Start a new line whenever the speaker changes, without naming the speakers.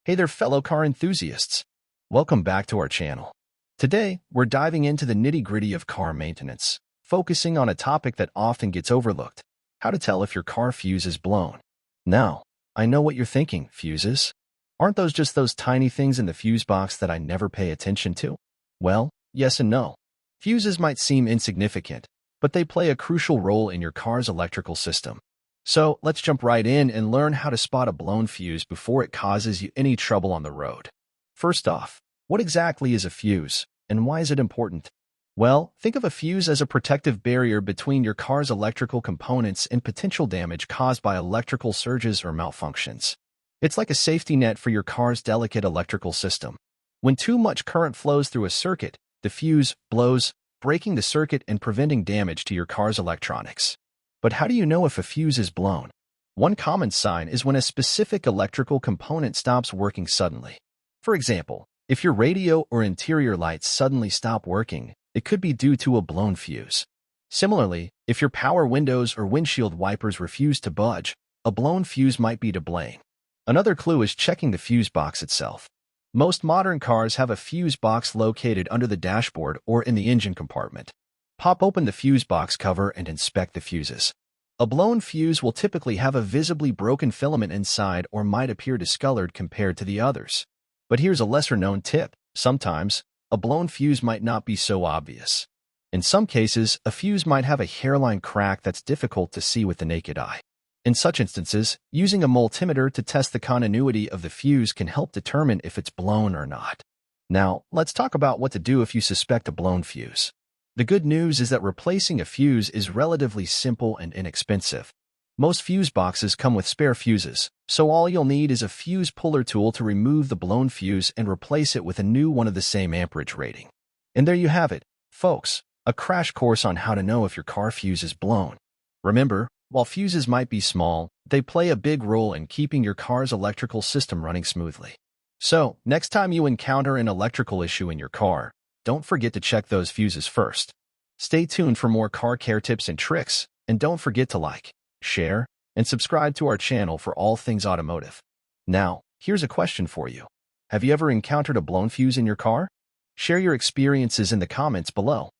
Hey there, fellow car enthusiasts. Welcome back to our channel. Today, we're diving into the nitty-gritty of car maintenance, focusing on a topic that often gets overlooked: how to tell if your car fuse is blown. Now, I know what you're thinking: fuses? Aren't those just those tiny things in the fuse box that I never pay attention to? Well, yes and no. Fuses might seem insignificant, but they play a crucial role in your car's electrical system. So let's jump right in and learn how to spot a blown fuse before it causes you any trouble on the road. First off, what exactly is a fuse, and why is it important? Well, think of a fuse as a protective barrier between your car's electrical components and potential damage caused by electrical surges or malfunctions. It's like a safety net for your car's delicate electrical system. When too much current flows through a circuit, the fuse blows, breaking the circuit and preventing damage to your car's electronics. But how do you know if a fuse is blown? One common sign is when a specific electrical component stops working suddenly. For example, if your radio or interior lights suddenly stop working, it could be due to a blown fuse. Similarly, if your power windows or windshield wipers refuse to budge, a blown fuse might be to blame. Another clue is checking the fuse box itself. Most modern cars have a fuse box located under the dashboard or in the engine compartment. Pop open the fuse box cover and inspect the fuses. A blown fuse will typically have a visibly broken filament inside or might appear discolored compared to the others. But here's a lesser-known tip: sometimes, a blown fuse might not be so obvious. In some cases, a fuse might have a hairline crack that's difficult to see with the naked eye. In such instances, using a multimeter to test the continuity of the fuse can help determine if it's blown or not. Now, let's talk about what to do if you suspect a blown fuse. The good news is that replacing a fuse is relatively simple and inexpensive. Most fuse boxes come with spare fuses, so all you'll need is a fuse puller tool to remove the blown fuse and replace it with a new one of the same amperage rating. And there you have it, folks, a crash course on how to know if your car fuse is blown. Remember, while fuses might be small, they play a big role in keeping your car's electrical system running smoothly. So, next time you encounter an electrical issue in your car, don't forget to check those fuses first. Stay tuned for more car care tips and tricks, and don't forget to like, share, and subscribe to our channel for all things automotive. Now, here's a question for you. Have you ever encountered a blown fuse in your car? Share your experiences in the comments below.